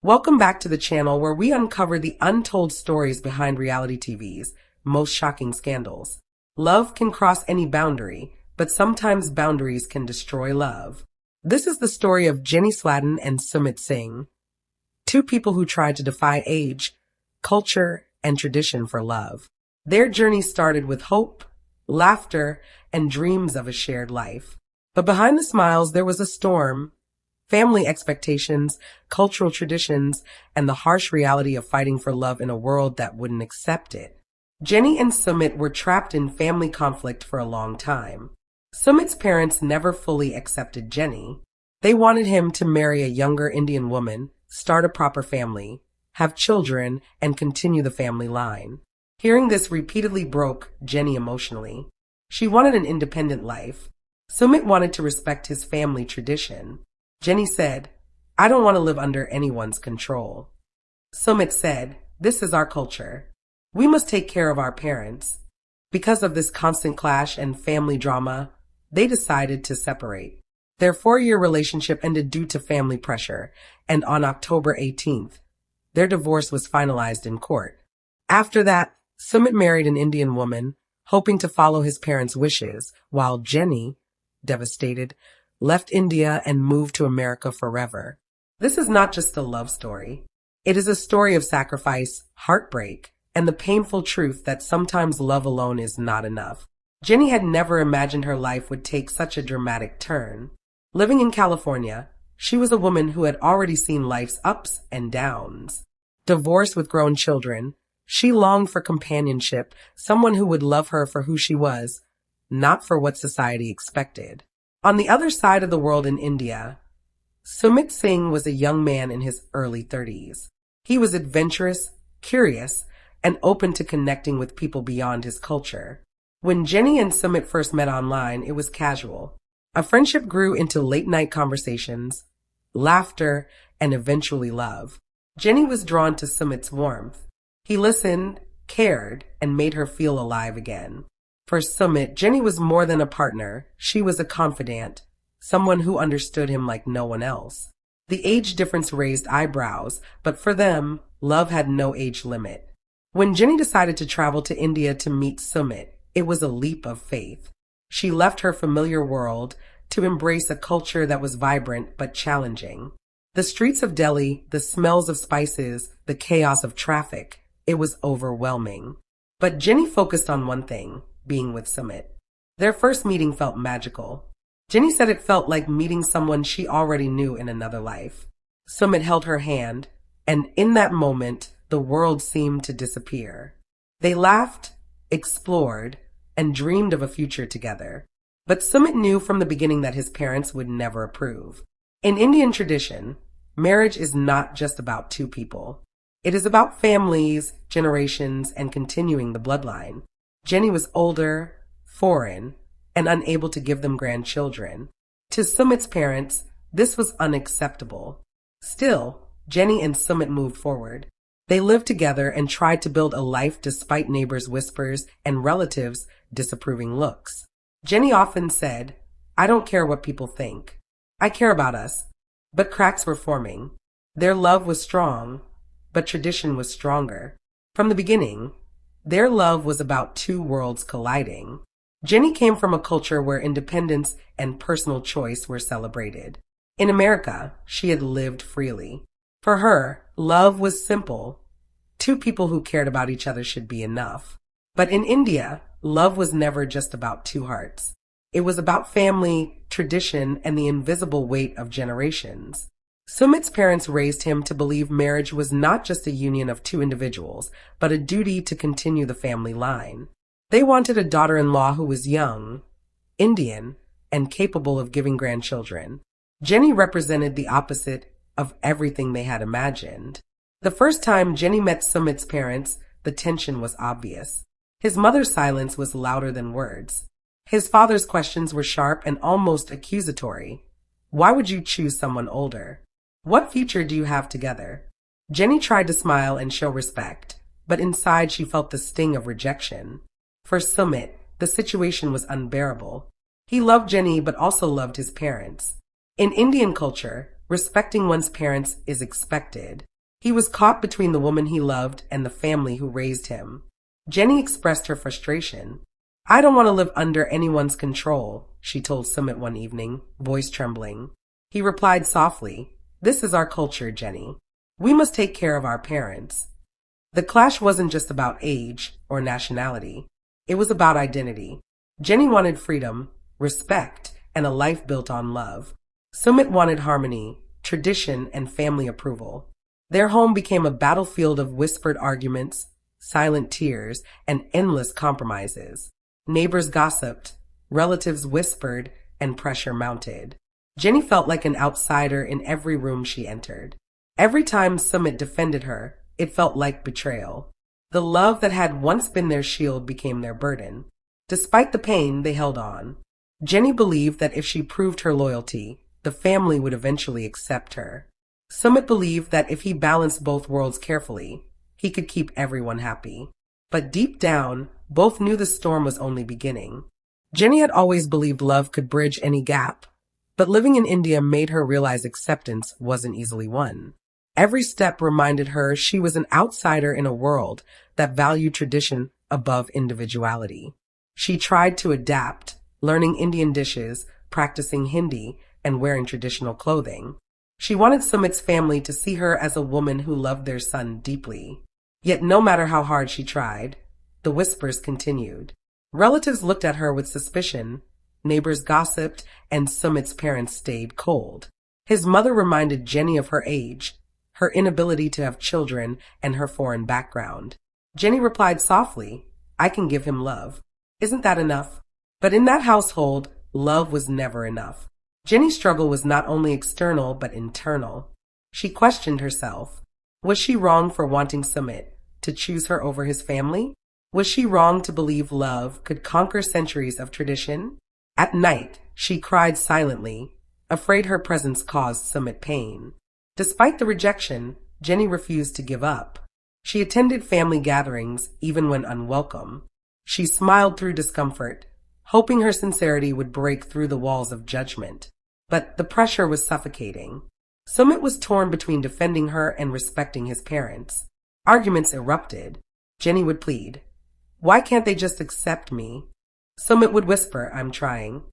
Welcome back to the channel where we uncover the untold stories behind reality TV's most shocking scandals. Love can cross any boundary, but sometimes boundaries can destroy love. This is the story of Jenny Slatin and Sumit Singh, two people who tried to defy age, culture, and tradition for love. Their journey started with hope, laughter, and dreams of a shared life. But behind the smiles, there was a storm. Family expectations, cultural traditions, and the harsh reality of fighting for love in a world that wouldn't accept it. Jenny and Sumit were trapped in family conflict for a long time. Sumit's parents never fully accepted Jenny. They wanted him to marry a younger Indian woman, start a proper family, have children, and continue the family line. Hearing this repeatedly broke Jenny emotionally. She wanted an independent life. Sumit wanted to respect his family tradition. Jenny said, "I don't want to live under anyone's control." Sumit said, "This is our culture. We must take care of our parents." Because of this constant clash and family drama, they decided to separate. Their 4-year relationship ended due to family pressure, and on October 18th, their divorce was finalized in court. After that, Sumit married an Indian woman, hoping to follow his parents' wishes, while Jenny, devastated, left India and moved to America forever. This is not just a love story. It is a story of sacrifice, heartbreak, and the painful truth that sometimes love alone is not enough. Jenny had never imagined her life would take such a dramatic turn. Living in California, she was a woman who had already seen life's ups and downs. Divorced with grown children, she longed for companionship, someone who would love her for who she was, not for what society expected. On the other side of the world in India, Sumit Singh was a young man in his early 30s. He was adventurous, curious, and open to connecting with people beyond his culture. When Jenny and Sumit first met online, it was casual. A friendship grew into late-night conversations, laughter, and eventually love. Jenny was drawn to Sumit's warmth. He listened, cared, and made her feel alive again. For Sumit, Jenny was more than a partner. She was a confidant, someone who understood him like no one else. The age difference raised eyebrows, but for them, love had no age limit. When Jenny decided to travel to India to meet Sumit, it was a leap of faith. She left her familiar world to embrace a culture that was vibrant but challenging. The streets of Delhi, the smells of spices, the chaos of traffic, it was overwhelming. But Jenny focused on one thing: being with Sumit. Their first meeting felt magical. Jenny said it felt like meeting someone she already knew in another life. Sumit held her hand, and in that moment, the world seemed to disappear. They laughed, explored, and dreamed of a future together. But Sumit knew from the beginning that his parents would never approve. In Indian tradition, marriage is not just about two people. It is about families, generations, and continuing the bloodline. Jenny was older, foreign, and unable to give them grandchildren. To Sumit's parents, this was unacceptable. Still, Jenny and Sumit moved forward. They lived together and tried to build a life despite neighbors' whispers and relatives' disapproving looks. Jenny often said, "I don't care what people think. I care about us." But cracks were forming. Their love was strong, but tradition was stronger. From the beginning, their love was about two worlds colliding. Jenny came from a culture where independence and personal choice were celebrated. In America, she had lived freely. For her, love was simple. Two people who cared about each other should be enough. But in India, love was never just about two hearts. It was about family, tradition, and the invisible weight of generations. Sumit's parents raised him to believe marriage was not just a union of two individuals, but a duty to continue the family line. They wanted a daughter-in-law who was young, Indian, and capable of giving grandchildren. Jenny represented the opposite of everything they had imagined. The first time Jenny met Sumit's parents, the tension was obvious. His mother's silence was louder than words. His father's questions were sharp and almost accusatory. "Why would you choose someone older? What future do you have together?" Jenny tried to smile and show respect, but inside she felt the sting of rejection. For Sumit, the situation was unbearable. He loved Jenny but also loved his parents. In Indian culture, respecting one's parents is expected. He was caught between the woman he loved and the family who raised him. Jenny expressed her frustration. I don't want to live under anyone's control, she told Sumit one evening, voice trembling. He replied softly, This is our culture, Jenny. We must take care of our parents. The clash wasn't just about age or nationality. It was about identity. Jenny wanted freedom, respect, and a life built on love. Sumit wanted harmony, tradition, and family approval. Their home became a battlefield of whispered arguments, silent tears, and endless compromises. Neighbors gossiped, relatives whispered, and pressure mounted. Jenny felt like an outsider in every room she entered. Every time Sumit defended her, it felt like betrayal. The love that had once been their shield became their burden. Despite the pain, they held on. Jenny believed that if she proved her loyalty, the family would eventually accept her. Sumit believed that if he balanced both worlds carefully, he could keep everyone happy. But deep down, both knew the storm was only beginning. Jenny had always believed love could bridge any gap, but living in India made her realize acceptance wasn't easily won. Every step reminded her she was an outsider in a world that valued tradition above individuality. She tried to adapt, learning Indian dishes, practicing Hindi, and wearing traditional clothing. She wanted Sumit's family to see her as a woman who loved their son deeply. Yet no matter how hard she tried, the whispers continued. Relatives looked at her with suspicion, neighbors gossiped, and Sumit's parents stayed cold. His mother reminded Jenny of her age, her inability to have children, and her foreign background. Jenny replied softly, I can give him love. Isn't that enough? But in that household, love was never enough. Jenny's struggle was not only external but internal. She questioned herself. Was she wrong for wanting Sumit to choose her over his family? Was she wrong to believe love could conquer centuries of tradition? At night, she cried silently, afraid her presence caused Sumit pain. Despite the rejection, Jenny refused to give up. She attended family gatherings even when unwelcome. She smiled through discomfort, hoping her sincerity would break through the walls of judgment. But the pressure was suffocating. Sumit was torn between defending her and respecting his parents. Arguments erupted. Jenny would plead, Why can't they just accept me? Sumit would whisper, I'm trying.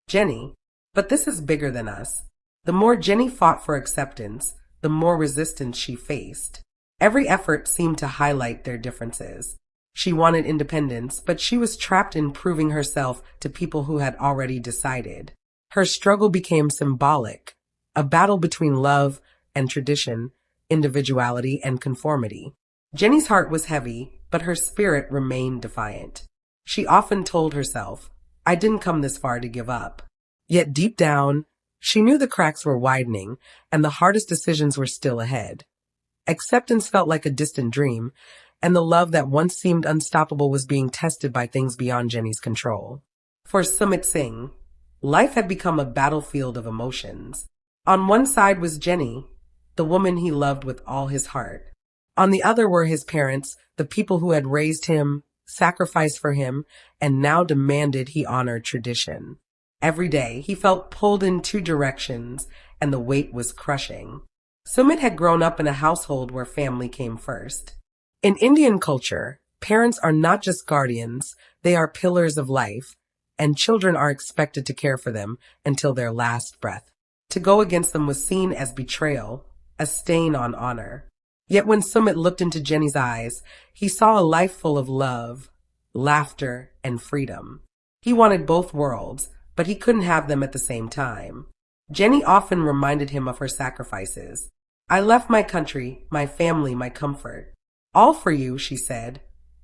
Jenny, but this is bigger than us. The more Jenny fought for acceptance, the more resistance she faced. Every effort seemed to highlight their differences. She wanted independence, but she was trapped in proving herself to people who had already decided. Her struggle became symbolic, a battle between love and tradition, individuality and conformity. Jenny's heart was heavy, but her spirit remained defiant. She often told herself, I didn't come this far to give up. Yet deep down, she knew the cracks were widening and the hardest decisions were still ahead. Acceptance felt like a distant dream, and the love that once seemed unstoppable was being tested by things beyond Jenny's control. For Sumit Singh, life had become a battlefield of emotions. On one side was Jenny, the woman he loved with all his heart. On the other were his parents, the people who had raised him, sacrificed for him, and now demanded he honor tradition. Every day, he felt pulled in two directions, and the weight was crushing. Sumit had grown up in a household where family came first. In Indian culture, parents are not just guardians, they are pillars of life, and children are expected to care for them until their last breath. To go against them was seen as betrayal, a stain on honor. Yet when Sumit looked into Jenny's eyes, he saw a life full of love, laughter, and freedom. He wanted both worlds, but he couldn't have them at the same time. Jenny often reminded him of her sacrifices. I left my country, my family, my comfort. All for you, she said,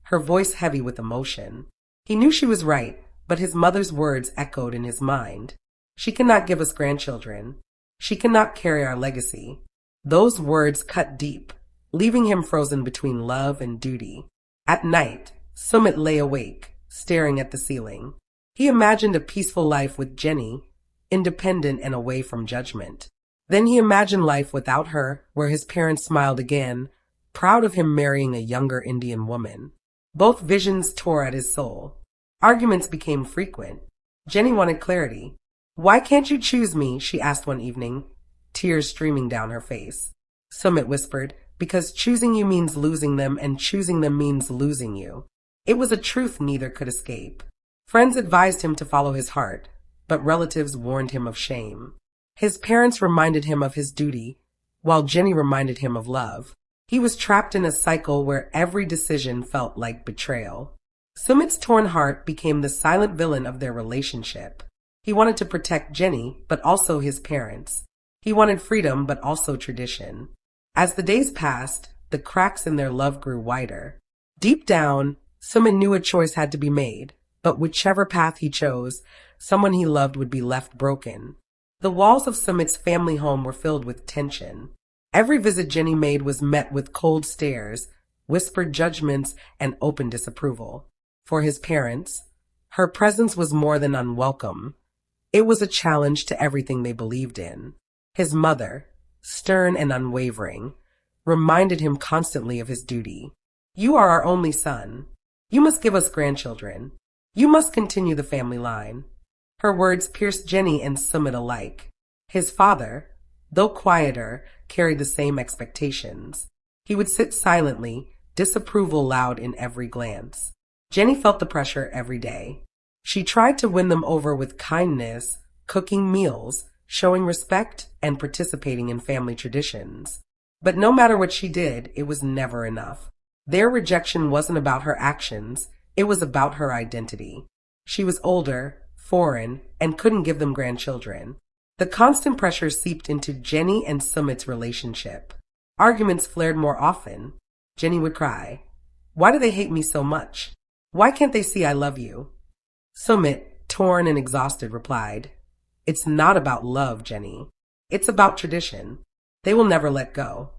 her voice heavy with emotion. He knew she was right, but his mother's words echoed in his mind. She cannot give us grandchildren. She cannot carry our legacy. Those words cut deep, leaving him frozen between love and duty. At night, Sumit lay awake, staring at the ceiling. He imagined a peaceful life with Jenny, independent and away from judgment. Then he imagined life without her, where his parents smiled again, proud of him marrying a younger Indian woman. Both visions tore at his soul. Arguments became frequent. Jenny wanted clarity. Why can't you choose me? She asked one evening, tears streaming down her face. Sumit whispered, because choosing you means losing them and choosing them means losing you. It was a truth neither could escape. Friends advised him to follow his heart, but relatives warned him of shame. His parents reminded him of his duty, while Jenny reminded him of love. He was trapped in a cycle where every decision felt like betrayal. Sumit's torn heart became the silent villain of their relationship. He wanted to protect Jenny, but also his parents. He wanted freedom, but also tradition. As the days passed, the cracks in their love grew wider. Deep down, Sumit knew a choice had to be made, but whichever path he chose, someone he loved would be left broken. The walls of Sumit's family home were filled with tension. Every visit Jenny made was met with cold stares, whispered judgments, and open disapproval. For his parents, her presence was more than unwelcome. It was a challenge to everything they believed in. His mother, stern and unwavering, reminded him constantly of his duty. You are our only son. You must give us grandchildren. You must continue the family line. Her words pierced Jenny and Sumit alike. His father, though quieter, carried the same expectations. He would sit silently, disapproval loud in every glance. Jenny felt the pressure every day. She tried to win them over with kindness, cooking meals, showing respect, and participating in family traditions. But no matter what she did, it was never enough. Their rejection wasn't about her actions, it was about her identity. She was older, foreign, and couldn't give them grandchildren. The constant pressure seeped into Jenny and Sumit's relationship. Arguments flared more often. Jenny would cry, "Why do they hate me so much? Why can't they see I love you?" Sumit, torn and exhausted, replied, "It's not about love, Jenny. It's about tradition. They will never let go."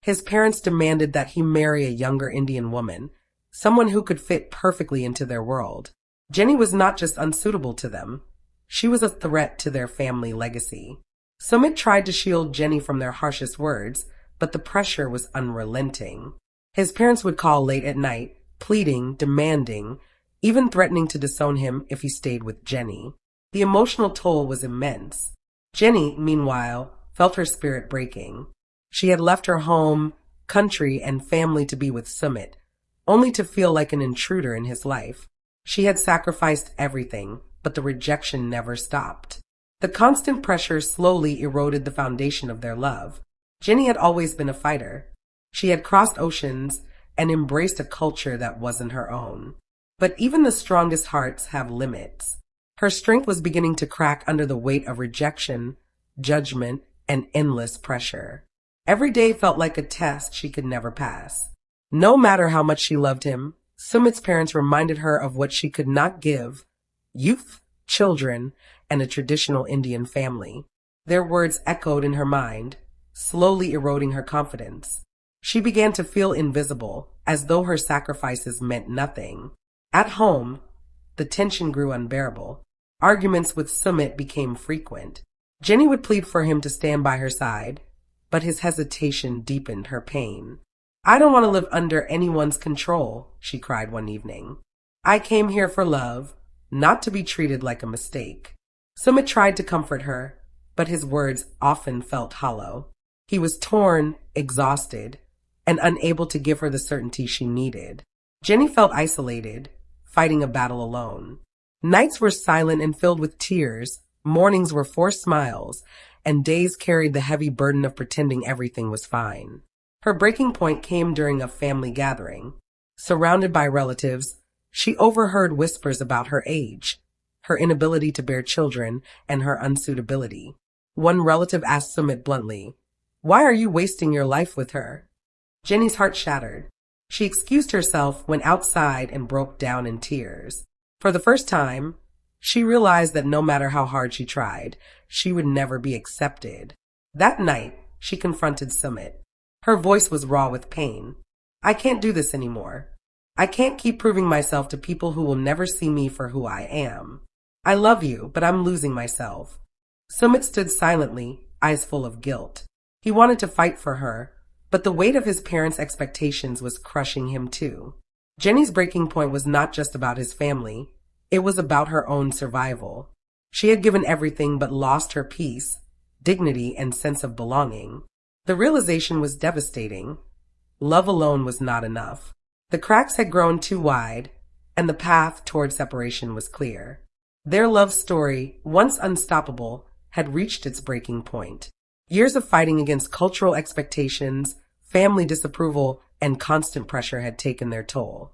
His parents demanded that he marry a younger Indian woman, someone who could fit perfectly into their world. Jenny was not just unsuitable to them. She was a threat to their family legacy. Sumit tried to shield Jenny from their harshest words, but the pressure was unrelenting. His parents would call late at night, pleading, demanding, even threatening to disown him if he stayed with Jenny. The emotional toll was immense. Jenny, meanwhile, felt her spirit breaking. She had left her home, country, and family to be with Sumit, only to feel like an intruder in his life. She had sacrificed everything, but the rejection never stopped. The constant pressure slowly eroded the foundation of their love. Jenny had always been a fighter. She had crossed oceans and embraced a culture that wasn't her own. But even the strongest hearts have limits. Her strength was beginning to crack under the weight of rejection, judgment, and endless pressure. Every day felt like a test she could never pass. No matter how much she loved him, Sumit's parents reminded her of what she could not give: youth, children, and a traditional Indian family. Their words echoed in her mind, slowly eroding her confidence. She began to feel invisible, as though her sacrifices meant nothing. At home, the tension grew unbearable. Arguments with Sumit became frequent. Jenny would plead for him to stand by her side, but his hesitation deepened her pain. "I don't want to live under anyone's control," she cried one evening. "I came here for love, not to be treated like a mistake." Sumit tried to comfort her, but his words often felt hollow. He was torn, exhausted, and unable to give her the certainty she needed. Jenny felt isolated, fighting a battle alone. Nights were silent and filled with tears, mornings were forced smiles, and days carried the heavy burden of pretending everything was fine. Her breaking point came during a family gathering. Surrounded by relatives, she overheard whispers about her age, her inability to bear children, and her unsuitability. One relative asked Sumit bluntly, "Why are you wasting your life with her?" Jenny's heart shattered. She excused herself, went outside, and broke down in tears. For the first time, she realized that no matter how hard she tried, she would never be accepted. That night, she confronted Sumit. Her voice was raw with pain. "I can't do this anymore. I can't keep proving myself to people who will never see me for who I am. I love you, but I'm losing myself." Sumit stood silently, eyes full of guilt. He wanted to fight for her, but the weight of his parents' expectations was crushing him too. Jenny's breaking point was not just about his family, it was about her own survival. She had given everything but lost her peace, dignity, and sense of belonging. The realization was devastating. Love alone was not enough. The cracks had grown too wide, and the path toward separation was clear. Their love story, once unstoppable, had reached its breaking point. Years of fighting against cultural expectations, family disapproval, and constant pressure had taken their toll.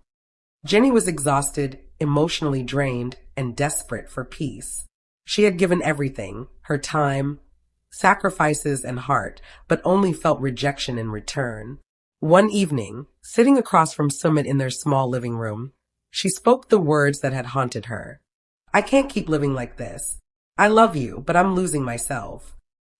Jenny was exhausted, emotionally drained, and desperate for peace. She had given everything, her time, sacrifices, and heart, but only felt rejection in return. One evening, sitting across from Sumit in their small living room, she spoke the words that had haunted her. "I can't keep living like this. I love you, but I'm losing myself."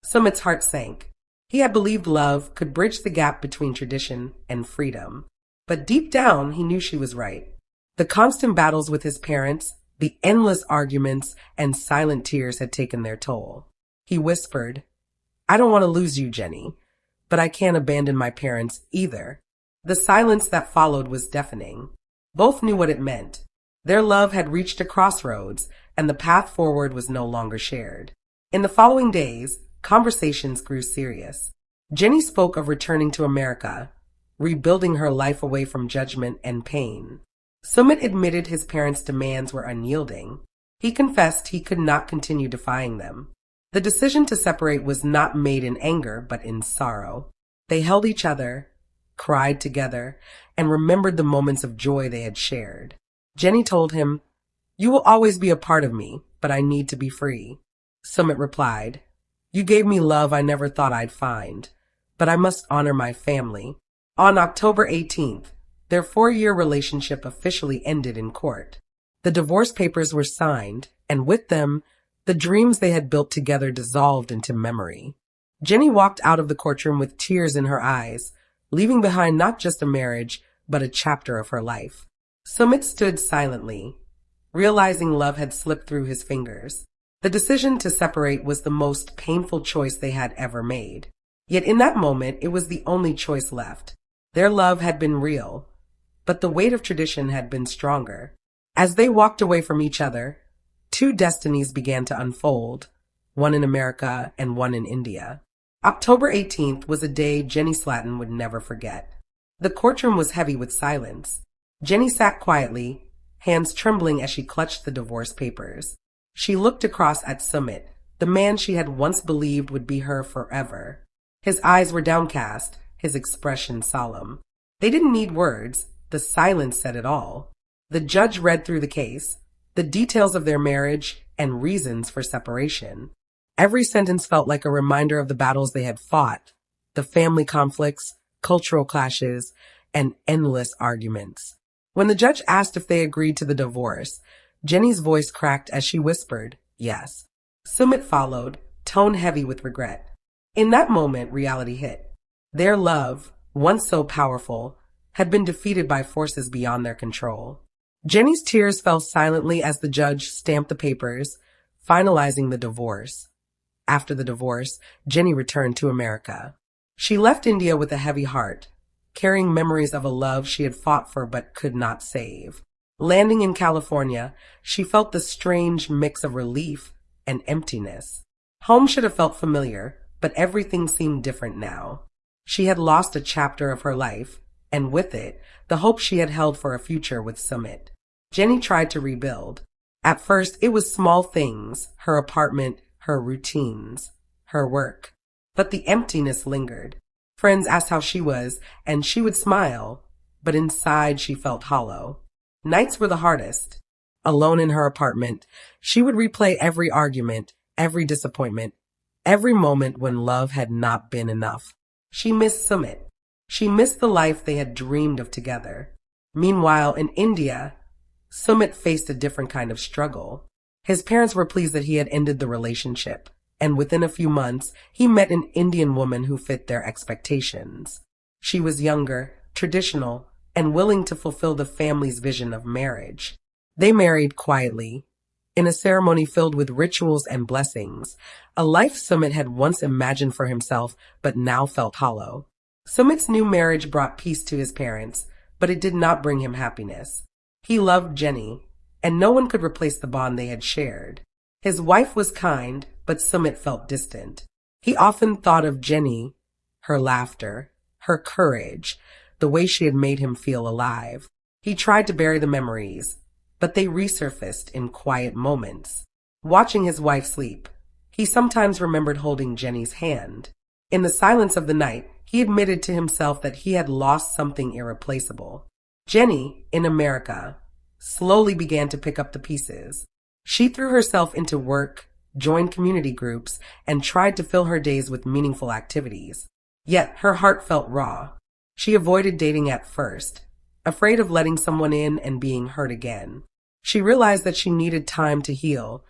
Sumit's heart sank. He had believed love could bridge the gap between tradition and freedom. But deep down, he knew she was right. The constant battles with his parents, the endless arguments, and silent tears had taken their toll. He whispered, "I don't want to lose you, Jenny, but I can't abandon my parents either." The silence that followed was deafening. Both knew what it meant. Their love had reached a crossroads, and the path forward was no longer shared. In the following days, conversations grew serious. Jenny spoke of returning to America, rebuilding her life away from judgment and pain. Sumit admitted his parents' demands were unyielding. He confessed he could not continue defying them. The decision to separate was not made in anger, but in sorrow. They held each other, cried together, and remembered the moments of joy they had shared. Jenny told him, "You will always be a part of me, but I need to be free." Sumit replied, "You gave me love I never thought I'd find, but I must honor my family." On October 18th, their 4-year relationship officially ended in court. The divorce papers were signed, and with them, the dreams they had built together dissolved into memory. Jenny walked out of the courtroom with tears in her eyes, leaving behind not just a marriage, but a chapter of her life. Sumit stood silently, realizing love had slipped through his fingers. The decision to separate was the most painful choice they had ever made. Yet in that moment, it was the only choice left. Their love had been real, but the weight of tradition had been stronger. As they walked away from each other, 2 destinies began to unfold, one in America and one in India. October 18th was a day Jenny Slatton would never forget. The courtroom was heavy with silence. Jenny sat quietly, hands trembling as she clutched the divorce papers. She looked across at Sumit, the man she had once believed would be her forever. His eyes were downcast, his expression solemn. They didn't need words. The silence said it all. The judge read through the case, the details of their marriage, and reasons for separation. Every sentence felt like a reminder of the battles they had fought, the family conflicts, cultural clashes, and endless arguments. When the judge asked if they agreed to the divorce, Jenny's voice cracked as she whispered, "Yes." Sumit followed, tone heavy with regret. In that moment, reality hit. Their love, once so powerful, had been defeated by forces beyond their control. Jenny's tears fell silently as the judge stamped the papers, finalizing the divorce. After the divorce, Jenny returned to America. She left India with a heavy heart, carrying memories of a love she had fought for but could not save. Landing in California, she felt the strange mix of relief and emptiness. Home should have felt familiar, but everything seemed different now. She had lost a chapter of her life, and with it, the hope she had held for a future with Sumit. Jenny tried to rebuild. At first, it was small things, her apartment, her routines, her work. But the emptiness lingered. Friends asked how she was, and she would smile, but inside she felt hollow. Nights were the hardest. Alone in her apartment, she would replay every argument, every disappointment, every moment when love had not been enough. She missed Sumit. She missed the life they had dreamed of together. Meanwhile, in India, Sumit faced a different kind of struggle. His parents were pleased that he had ended the relationship, and within a few months, he met an Indian woman who fit their expectations. She was younger, traditional, and willing to fulfill the family's vision of marriage. They married quietly, in a ceremony filled with rituals and blessings, a life Sumit had once imagined for himself but now felt hollow. Sumit's new marriage brought peace to his parents, but it did not bring him happiness. He loved Jenny, and no one could replace the bond they had shared. His wife was kind, but Sumit felt distant. He often thought of Jenny, her laughter, her courage, the way she had made him feel alive. He tried to bury the memories, but they resurfaced in quiet moments. Watching his wife sleep, he sometimes remembered holding Jenny's hand. In the silence of the night, he admitted to himself that he had lost something irreplaceable. Jenny, in America, slowly began to pick up the pieces. She threw herself into work, joined community groups, and tried to fill her days with meaningful activities. Yet her heart felt raw. She avoided dating at first, afraid of letting someone in and being hurt again. She realized that she needed time to heal,